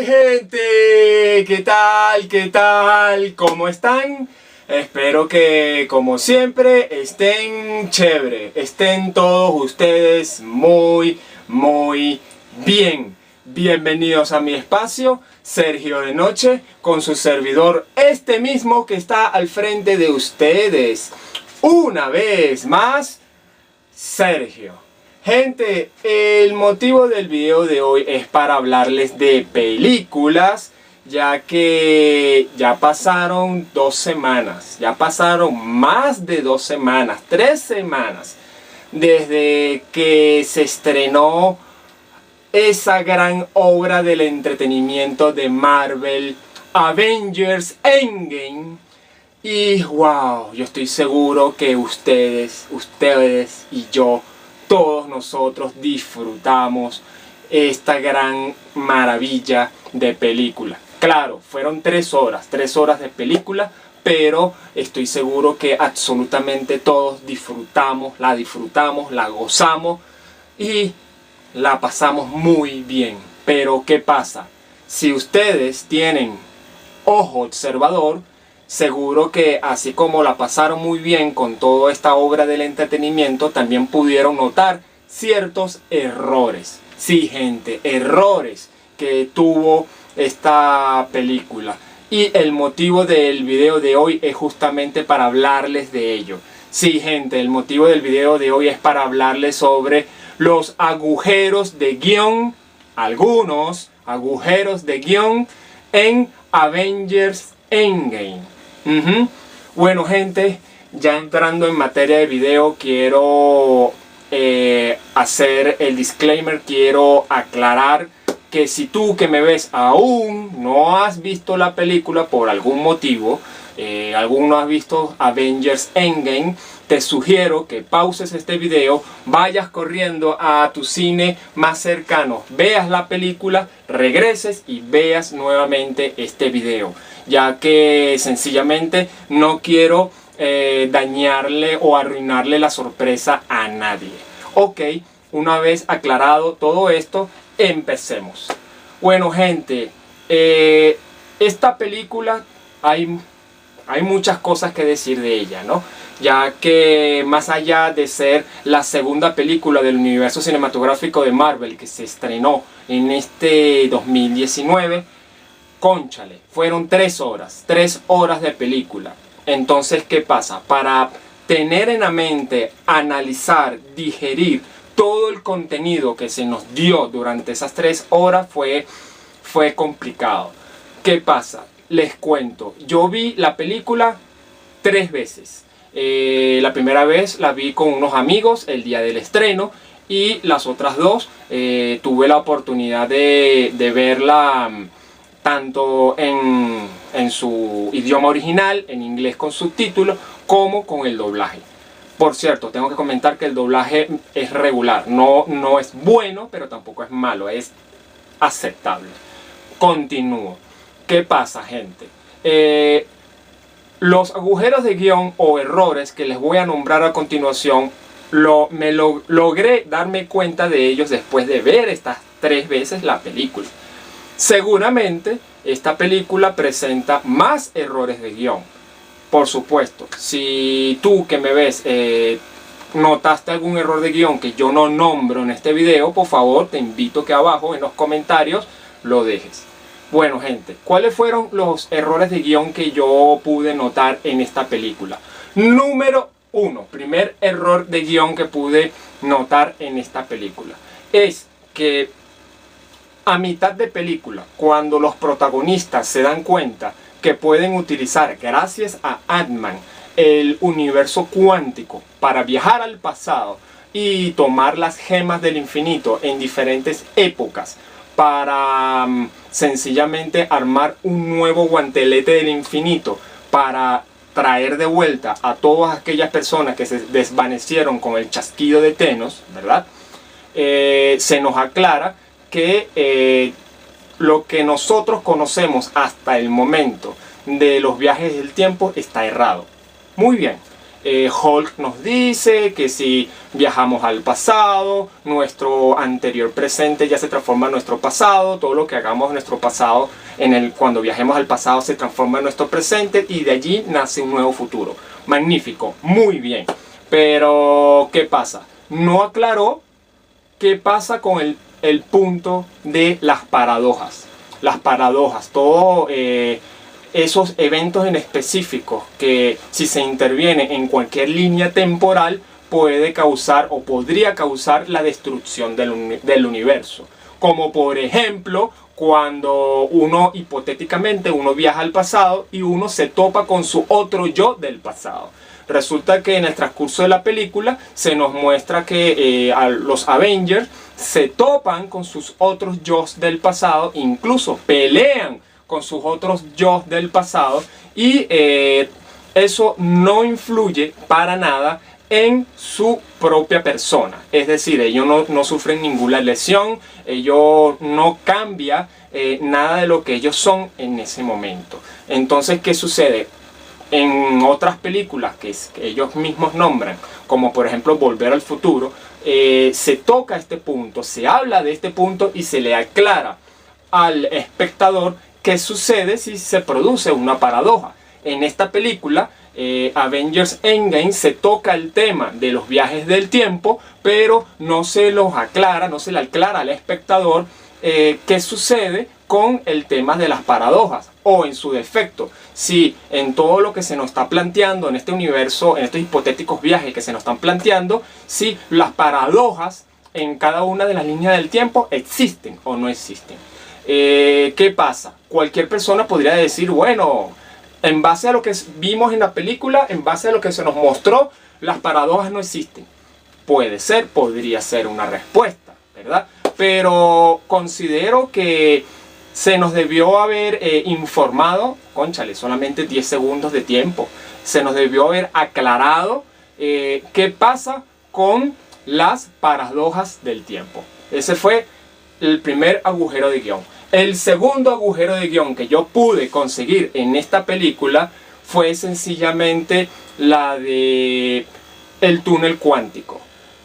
gente! ¿Qué tal? ¿Qué tal? ¿Cómo están? Espero que, como siempre, estén chévere. Estén todos ustedes muy bien. Bienvenidos a mi espacio, Sergio de Noche, con su servidor, este mismo que está al frente de ustedes. Una vez más, Sergio. Gente, el motivo del video de hoy es para hablarles de películas, ya que ya pasaron 2 semanas, ya pasaron más de 2 semanas, 3 semanas, desde que se estrenó esa gran obra del entretenimiento de Marvel, Avengers Endgame. Y wow, yo estoy seguro que ustedes y yo, todos nosotros disfrutamos esta gran maravilla de película. Claro, fueron 3 horas de película, pero estoy seguro que absolutamente todos la gozamos y la pasamos muy bien. Pero ¿qué pasa? Si ustedes tienen ojo observador, seguro que así como la pasaron muy bien con toda esta obra del entretenimiento, también pudieron notar ciertos errores. Sí, gente, errores que tuvo esta película. Y el motivo del video de hoy es justamente para hablarles de ello. Sí, gente, el motivo del video de hoy es para hablarles sobre los agujeros de guión, algunos agujeros de guión en Avengers Endgame. Bueno, gente, ya entrando en materia de video, quiero hacer el disclaimer, quiero aclarar que si tú que me ves aún no has visto la película por algún motivo, aún no has visto Avengers Endgame, te sugiero que pauses este video, vayas corriendo a tu cine más cercano, veas la película, regreses y veas nuevamente este video, ya que sencillamente no quiero dañarle o arruinarle la sorpresa a nadie. Ok, una vez aclarado todo esto, empecemos. Bueno, gente, esta película hay muchas cosas que decir de ella, ¿no? Ya que más allá de ser la segunda película del universo cinematográfico de Marvel que se estrenó en este 2019, cónchale, fueron 3 horas de película. Entonces, ¿qué pasa? Para tener en la mente, analizar, digerir todo el contenido que se nos dio durante esas 3 horas fue complicado. ¿Qué pasa? Les cuento, yo vi la película 3 veces. La primera vez la vi con unos amigos el día del estreno, y las otras 2 tuve la oportunidad de verla tanto en su idioma original, en inglés con subtítulos, como con el doblaje. Por cierto, tengo que comentar que el doblaje es regular, no es bueno, pero tampoco es malo, es aceptable. Continúo. ¿Qué pasa, gente? Los agujeros de guión o errores que les voy a nombrar a continuación, logré darme cuenta de ellos después de ver estas 3 veces la película. Seguramente esta película presenta más errores de guión. Por supuesto, si tú que me ves notaste algún error de guión que yo no nombro en este video, por favor te invito que abajo en los comentarios lo dejes. Bueno, gente, ¿cuáles fueron los errores de guión que yo pude notar en esta película? Número 1, primer error de guión que pude notar en esta película, es que a mitad de película, cuando los protagonistas se dan cuenta que pueden utilizar, gracias a Ant-Man, el universo cuántico para viajar al pasado y tomar las gemas del infinito en diferentes épocas para sencillamente armar un nuevo guantelete del infinito para traer de vuelta a todas aquellas personas que se desvanecieron con el chasquido de Thanos, ¿verdad? Se nos aclara que lo que nosotros conocemos hasta el momento de los viajes del tiempo está errado. Muy bien. Hulk nos dice que si viajamos al pasado, nuestro anterior presente ya se transforma en nuestro pasado, todo lo que hagamos en nuestro pasado, cuando viajemos al pasado se transforma en nuestro presente y de allí nace un nuevo futuro. Magnífico, muy bien. Pero, ¿qué pasa? No aclaró qué pasa con el punto de las paradojas. Las paradojas, todo esos eventos en específico que si se interviene en cualquier línea temporal puede causar o podría causar la destrucción del universo. Como por ejemplo cuando hipotéticamente uno viaja al pasado y uno se topa con su otro yo del pasado. Resulta que en el transcurso de la película se nos muestra que los Avengers se topan con sus otros yo del pasado, incluso pelean con sus otros yo del pasado y eso no influye para nada en su propia persona. Es decir, ellos no sufren ninguna lesión, ellos no cambian nada de lo que ellos son en ese momento. Entonces, ¿qué sucede? En otras películas que ellos mismos nombran, como por ejemplo Volver al Futuro, se toca este punto, se habla de este punto y se le aclara al espectador qué sucede si se produce una paradoja. En esta película, Avengers Endgame, se toca el tema de los viajes del tiempo, pero no se le aclara al espectador qué sucede con el tema de las paradojas, o en su defecto, si en todo lo que se nos está planteando en este universo, en estos hipotéticos viajes que se nos están planteando, si las paradojas en cada una de las líneas del tiempo existen o no existen. ¿Qué pasa? Cualquier persona podría decir, bueno, en base a lo que vimos en la película, en base a lo que se nos mostró, las paradojas no existen. Puede ser, podría ser una respuesta, ¿verdad? Pero considero que se nos debió haber informado, cónchale, solamente 10 segundos de tiempo. Se nos debió haber aclarado qué pasa con las paradojas del tiempo. Ese fue el primer agujero de guión. El segundo agujero de guión que yo pude conseguir en esta película fue sencillamente la de el túnel cuántico.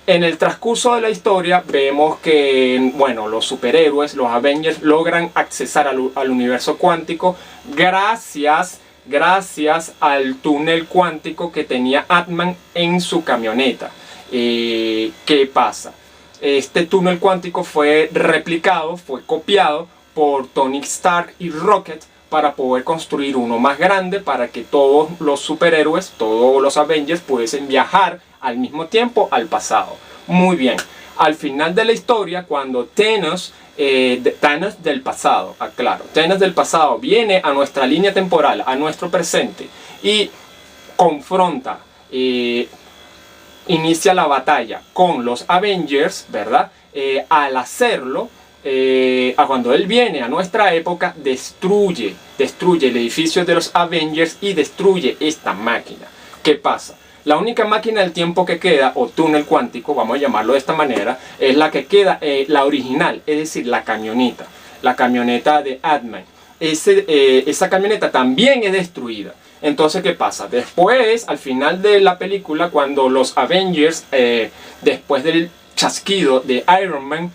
En el transcurso de la historia vemos que, bueno, los superhéroes, los Avengers, logran accesar al universo cuántico gracias al túnel cuántico que tenía Ant-Man en su camioneta. ¿Qué pasa? Este túnel cuántico fue replicado, fue copiado por Tony Stark y Rocket para poder construir uno más grande para que todos los superhéroes, todos los Avengers pudiesen viajar al mismo tiempo al pasado. Muy bien, al final de la historia, cuando Thanos del pasado, aclaro, Thanos del pasado viene a nuestra línea temporal, a nuestro presente y confronta, inicia la batalla con los Avengers, ¿verdad? Al hacerlo, cuando él viene a nuestra época, destruye el edificio de los Avengers y destruye esta máquina. ¿Qué pasa? La única máquina del tiempo que queda, o túnel cuántico, vamos a llamarlo de esta manera, es la que queda, la original, es decir, la camioneta de Ant-Man. Esa camioneta también es destruida. Entonces, ¿qué pasa? Después, al final de la película, cuando los Avengers, después del chasquido de Iron Man,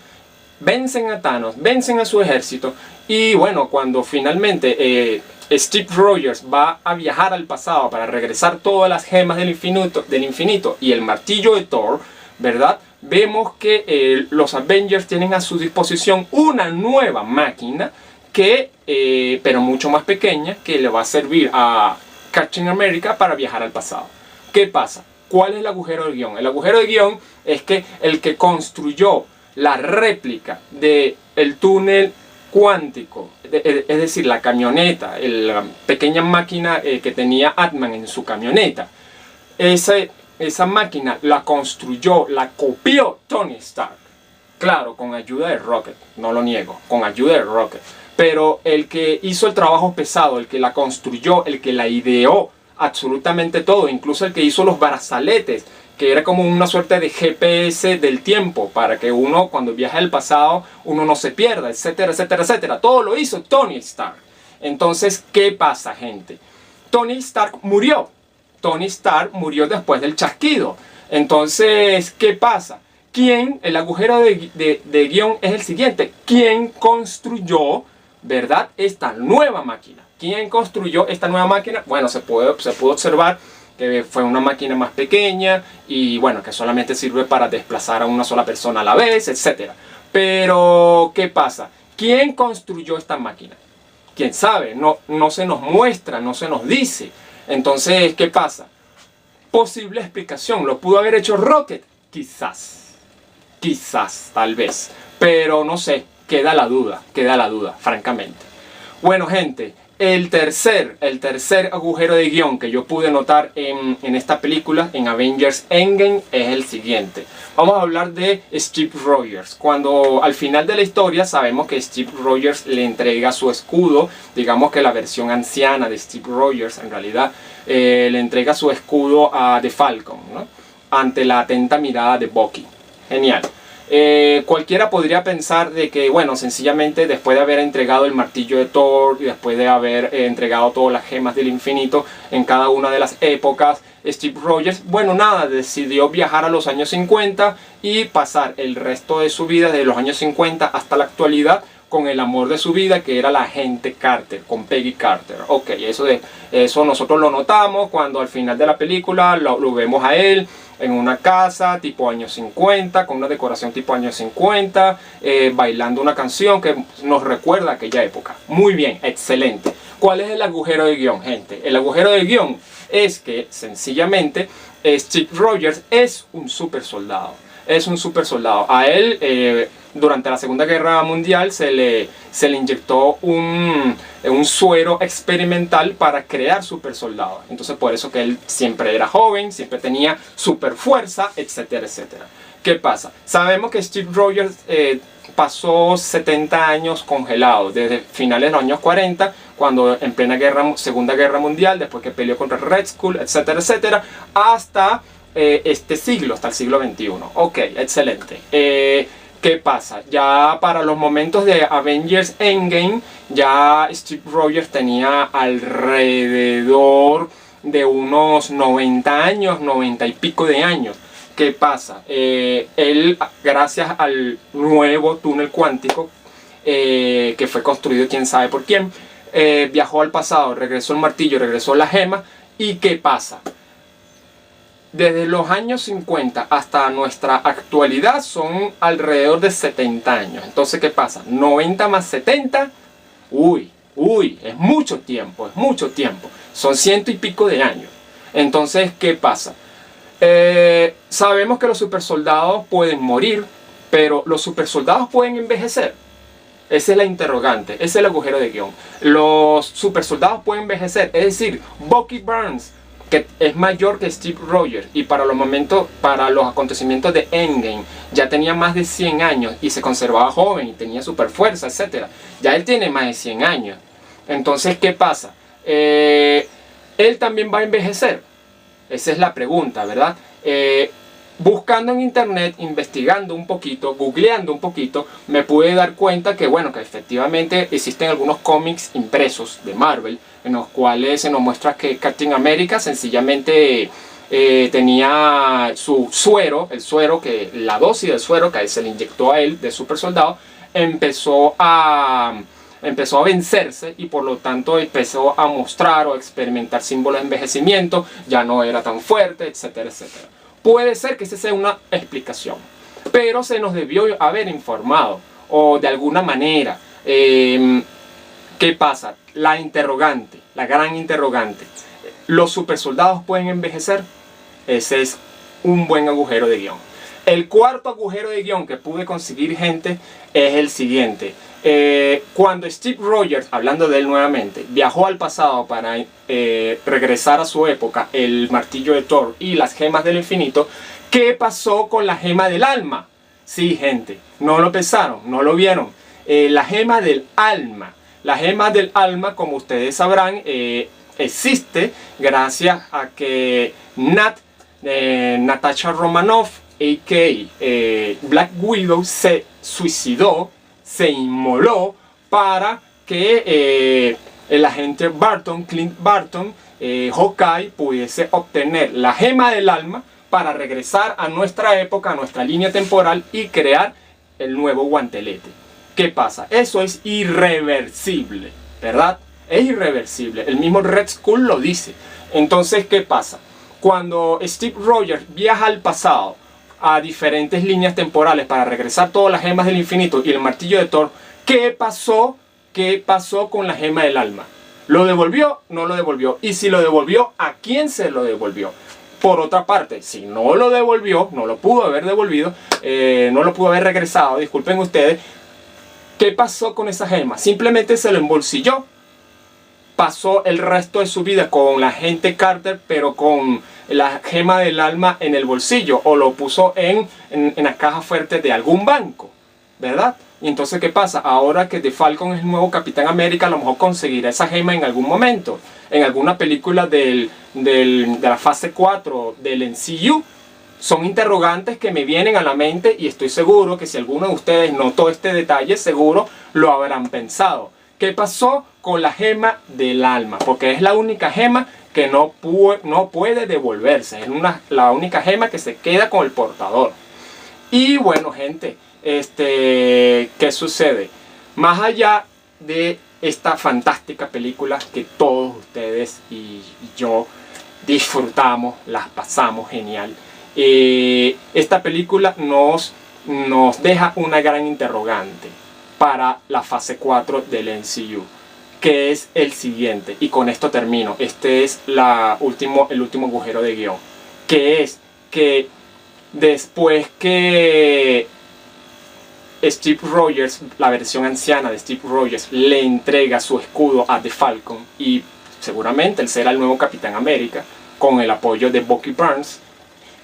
vencen a Thanos, vencen a su ejército, y bueno, cuando finalmente Steve Rogers va a viajar al pasado para regresar todas las gemas del infinito y el martillo de Thor, ¿verdad? Vemos que los Avengers tienen a su disposición una nueva máquina pero mucho más pequeña, que le va a servir a Captain America para viajar al pasado. ¿Qué pasa? ¿Cuál es el agujero de guión? El agujero de guión es que el que construyó la réplica del túnel cuántico, es decir, la camioneta, la pequeña máquina que tenía Ant-Man en su camioneta, esa máquina la construyó, la copió Tony Stark. Claro, con ayuda de Rocket, no lo niego, con ayuda de Rocket. Pero el que hizo el trabajo pesado, el que la construyó, el que la ideó absolutamente todo, incluso el que hizo los brazaletes, que era como una suerte de GPS del tiempo, para que uno cuando viaja al pasado, uno no se pierda, etcétera, etcétera, etcétera. Todo lo hizo Tony Stark. Entonces, ¿qué pasa, gente? Tony Stark murió. Tony Stark murió después del chasquido. Entonces, ¿qué pasa? El agujero de guión es el siguiente: ¿quién construyó, verdad, esta nueva máquina? ¿Quién construyó esta nueva máquina? Bueno, se pudo observar que fue una máquina más pequeña y bueno, que solamente sirve para desplazar a una sola persona a la vez, etc. Pero, ¿qué pasa? ¿Quién construyó esta máquina? ¿Quién sabe? No se nos muestra, no se nos dice. Entonces, ¿qué pasa? Posible explicación: ¿lo pudo haber hecho Rocket? Quizás, tal vez. Pero no sé, queda la duda, francamente. Bueno, gente, el tercer agujero de guión que yo pude notar en esta película, en Avengers Endgame, es el siguiente. Vamos a hablar de Steve Rogers. Cuando al final de la historia sabemos que Steve Rogers le entrega su escudo, digamos que la versión anciana de Steve Rogers en realidad le entrega su escudo a The Falcon, ¿no? Ante la atenta mirada de Bucky. Genial. Cualquiera podría pensar de que, bueno, sencillamente después de haber entregado el martillo de Thor y después de haber entregado todas las gemas del infinito en cada una de las épocas, Steve Rogers, bueno, nada, decidió viajar a los años 50 y pasar el resto de su vida, desde los años 50 hasta la actualidad, con el amor de su vida, que era la agente Carter, con Peggy Carter. Ok, eso nosotros lo notamos cuando al final de la película lo vemos a él en una casa tipo años 50, con una decoración tipo años 50, bailando una canción que nos recuerda a aquella época. Muy bien, excelente. ¿Cuál es el agujero de guión, gente? El agujero de guión es que sencillamente Steve Rogers es un super soldado. Es un super soldado. A él, durante la Segunda Guerra Mundial, se le inyectó un suero experimental para crear super soldados. Entonces, por eso que él siempre era joven, siempre tenía super fuerza, etcétera, etcétera. ¿Qué pasa? Sabemos que Steve Rogers pasó 70 años congelado, desde finales de los años 40, cuando en plena Segunda Guerra Mundial, después que peleó contra Red Skull, etcétera, etcétera, hasta este siglo, hasta el siglo XXI. Ok, excelente. ¿Qué pasa? Ya para los momentos de Avengers Endgame, ya Steve Rogers tenía alrededor de unos 90 años, 90 y pico de años. ¿Qué pasa? Él, gracias al nuevo túnel cuántico que fue construido quién sabe por quién, viajó al pasado, regresó el martillo, regresó la gema. ¿Y qué pasa? Desde los años 50 hasta nuestra actualidad son alrededor de 70 años. Entonces, ¿qué pasa? 90 más 70, uy, es mucho tiempo, Son 100 y pico de años. Entonces, ¿qué pasa? Sabemos que los supersoldados pueden morir, pero los supersoldados pueden envejecer. Esa es la interrogante, ese es el agujero de guión. Los supersoldados pueden envejecer, es decir, Bucky Barnes, que es mayor que Steve Rogers y para los acontecimientos de Endgame ya tenía más de 100 años y se conservaba joven y tenía super fuerza, etc. Ya él tiene más de 100 años. Entonces, ¿qué pasa? Él también va a envejecer. Esa es la pregunta, ¿verdad? Buscando en internet, investigando un poquito, googleando un poquito, me pude dar cuenta que, bueno, que efectivamente existen algunos cómics impresos de Marvel en los cuales se nos muestra que Captain America sencillamente tenía su suero, la dosis del suero que se le inyectó a él de super soldado, empezó a vencerse y por lo tanto empezó a mostrar o experimentar símbolos de envejecimiento, ya no era tan fuerte, etcétera, etcétera. Puede ser que esa sea una explicación, pero se nos debió haber informado o de alguna manera. ¿Qué pasa? La interrogante, la gran interrogante. ¿Los supersoldados pueden envejecer? Ese es un buen agujero de guión. El cuarto agujero de guión que pude conseguir, gente, es el siguiente. Cuando Steve Rogers, hablando de él nuevamente, viajó al pasado para regresar a su época, el martillo de Thor y las gemas del infinito, ¿qué pasó con la gema del alma? Sí, gente, no lo pensaron, no lo vieron. La gema del alma. La gema del alma, como ustedes sabrán, existe gracias a que Natasha Romanoff, a.k.a. Black Widow, se suicidó, se inmoló para que el agente Barton, Clint Barton, Hawkeye, pudiese obtener la gema del alma para regresar a nuestra época, a nuestra línea temporal y crear el nuevo guantelete. ¿Qué pasa? Eso es irreversible, ¿verdad? Es irreversible. El mismo Red Skull lo dice. Entonces, ¿qué pasa? Cuando Steve Rogers viaja al pasado a diferentes líneas temporales para regresar todas las gemas del infinito y el martillo de Thor, ¿qué pasó? ¿Qué pasó con la gema del alma? ¿Lo devolvió? No lo devolvió. Y si lo devolvió, ¿a quién se lo devolvió? Por otra parte, si no lo devolvió, no lo pudo haber devolvido, no lo pudo haber regresado, disculpen ustedes, ¿qué pasó con esa gema? Simplemente se lo embolsilló. Pasó el resto de su vida con la agente Carter, pero con la gema del alma en el bolsillo, o lo puso en la caja fuerte de algún banco, ¿verdad? Y entonces, ¿qué pasa? Ahora que The Falcon es el nuevo Capitán América, a lo mejor conseguirá esa gema en algún momento, en alguna película de la fase 4 del MCU. Son interrogantes que me vienen a la mente y estoy seguro que si alguno de ustedes notó este detalle, seguro lo habrán pensado. ¿Qué pasó con la gema del alma? Porque es la única gema que no puede devolverse. Es la única gema que se queda con el portador. Y bueno, gente, ¿qué sucede? Más allá de esta fantástica película que todos ustedes y yo disfrutamos, las pasamos genial, esta película nos deja una gran interrogante para la fase 4 del MCU, que es el siguiente, y con esto termino. Este es el último agujero de guión, que es que después que Steve Rogers, la versión anciana de Steve Rogers, le entrega su escudo a The Falcon, y seguramente él será el nuevo Capitán América con el apoyo de Bucky Barnes,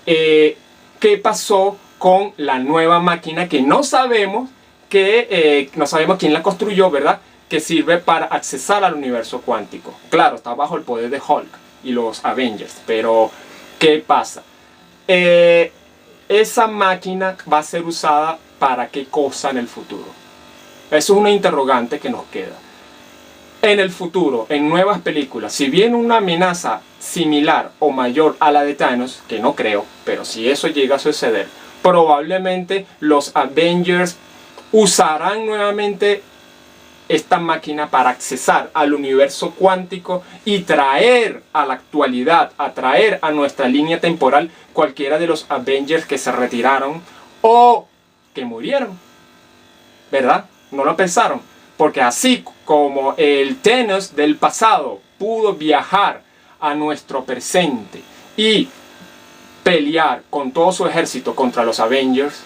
¿qué pasó con la nueva máquina que no sabemos quién la construyó, ¿verdad? Que sirve para accesar al universo cuántico? Claro, está bajo el poder de Hulk y los Avengers, pero ¿qué pasa? Esa máquina va a ser usada ¿para qué cosa en el futuro? Eso es una interrogante que nos queda. En el futuro, en nuevas películas, si viene una amenaza similar o mayor a la de Thanos, que no creo, pero si eso llega a suceder, probablemente los Avengers usarán nuevamente esta máquina para accesar al universo cuántico y traer a la actualidad, atraer a nuestra línea temporal cualquiera de los Avengers que se retiraron o que murieron, ¿verdad? No lo pensaron, porque así como el Thanos del pasado pudo viajar a nuestro presente y pelear con todo su ejército contra los Avengers,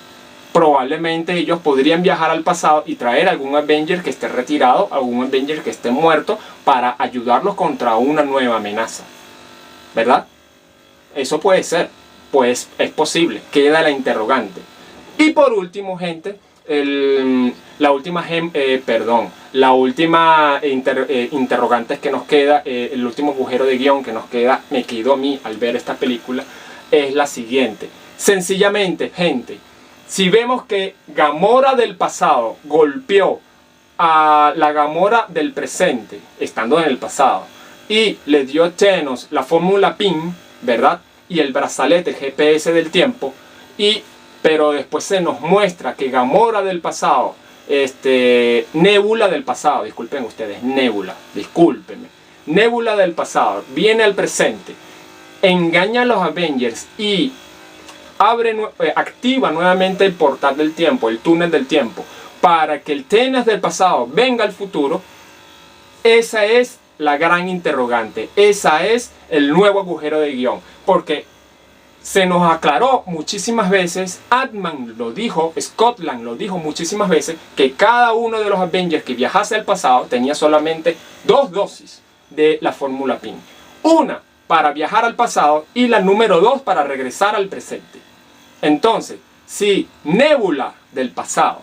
probablemente ellos podrían viajar al pasado y traer algún Avenger que esté retirado, algún Avenger que esté muerto, para ayudarlos contra una nueva amenaza, ¿verdad? Eso puede ser, pues es posible, queda la interrogante. Y por último, gente, la última interrogante que nos queda, el último agujero de guión que nos queda, me quedó a mí al ver esta película, es la siguiente. Sencillamente, gente, si vemos que Gamora del pasado golpeó a la Gamora del presente, estando en el pasado, y le dio a Thanos la fórmula PIN, ¿verdad? Y el brazalete GPS del tiempo, pero después se nos muestra que Gamora del pasado, Nebula del pasado, disculpen ustedes, Nebula del pasado, viene al presente, engaña a los Avengers y activa nuevamente el portal del tiempo, el túnel del tiempo, para que el Thanos del pasado venga al futuro. Esa es la gran interrogante, esa es el nuevo agujero de guión, porque se nos aclaró muchísimas veces, Ant-Man lo dijo, Scott Lang lo dijo muchísimas veces, que cada uno de los Avengers que viajase al pasado tenía solamente 2 dosis de la fórmula PIN. Una para viajar al pasado y la número 2 para regresar al presente. Entonces, si Nebula del pasado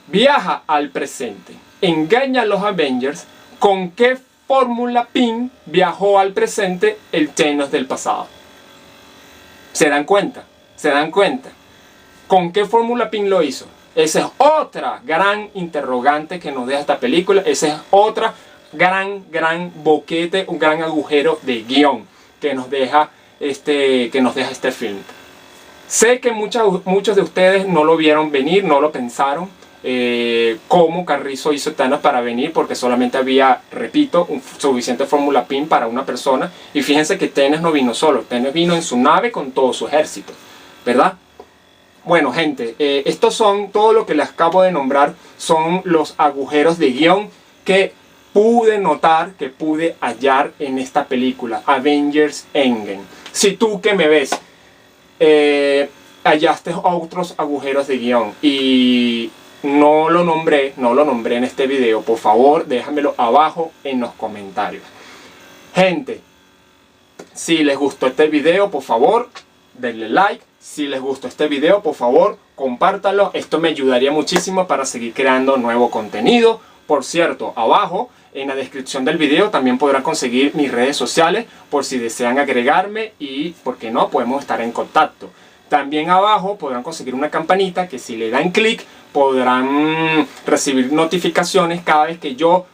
viaja al presente, engaña a los Avengers, ¿con qué fórmula PIN viajó al presente el Thanos del pasado? ¿Se dan cuenta? ¿Se dan cuenta? ¿Con qué fórmula PIN lo hizo? Esa es otra gran interrogante que nos deja esta película. Esa es otra gran boquete, un gran agujero de guión que nos deja este film. Sé que muchos de ustedes no lo vieron venir, no lo pensaron. Cómo Carrizo hizo Thanos para venir, porque solamente había, repito, suficiente fórmula PIN para una persona. Y fíjense que Thanos no vino solo, Thanos vino en su nave con todo su ejército, ¿verdad? Bueno, gente, estos son, todo lo que les acabo de nombrar son los agujeros de guión que pude notar, que pude hallar en esta película, Avengers Endgame. Si tú que me ves hallaste otros agujeros de guión y no lo nombré en este video, por favor déjamelo abajo en los comentarios. Gente, si les gustó este video, por favor denle like. Si les gustó este video, por favor compártanlo. Esto me ayudaría muchísimo para seguir creando nuevo contenido. Por cierto, abajo en la descripción del video también podrán conseguir mis redes sociales por si desean agregarme y, ¿por qué no?, podemos estar en contacto. También abajo podrán conseguir una campanita que si le dan clic podrán recibir notificaciones cada vez que yo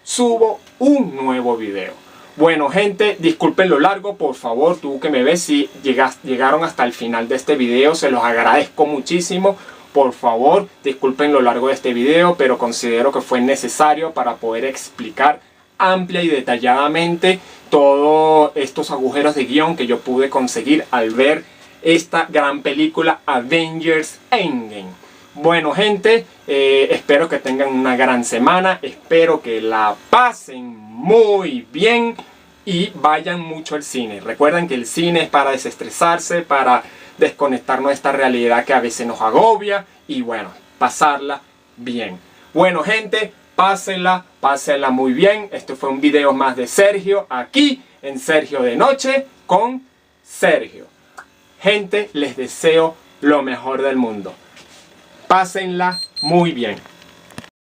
subo un nuevo video. Bueno, gente, disculpen lo largo, por favor, tú que me ves, si llegaron hasta el final de este video, se los agradezco muchísimo. Por favor, disculpen lo largo de este video, pero considero que fue necesario para poder explicar amplia y detalladamente todos estos agujeros de guión que yo pude conseguir al ver esta gran película Avengers Endgame. Bueno, gente, espero que tengan una gran semana, espero que la pasen muy bien y vayan mucho al cine. Recuerden que el cine es para desestresarse, para desconectarnos de esta realidad que a veces nos agobia y bueno, pasarla bien. Bueno, gente, pásenla muy bien. Este fue un video más de Sergio, aquí en Sergio de Noche con Sergio. Gente, les deseo lo mejor del mundo. Pásenla muy bien.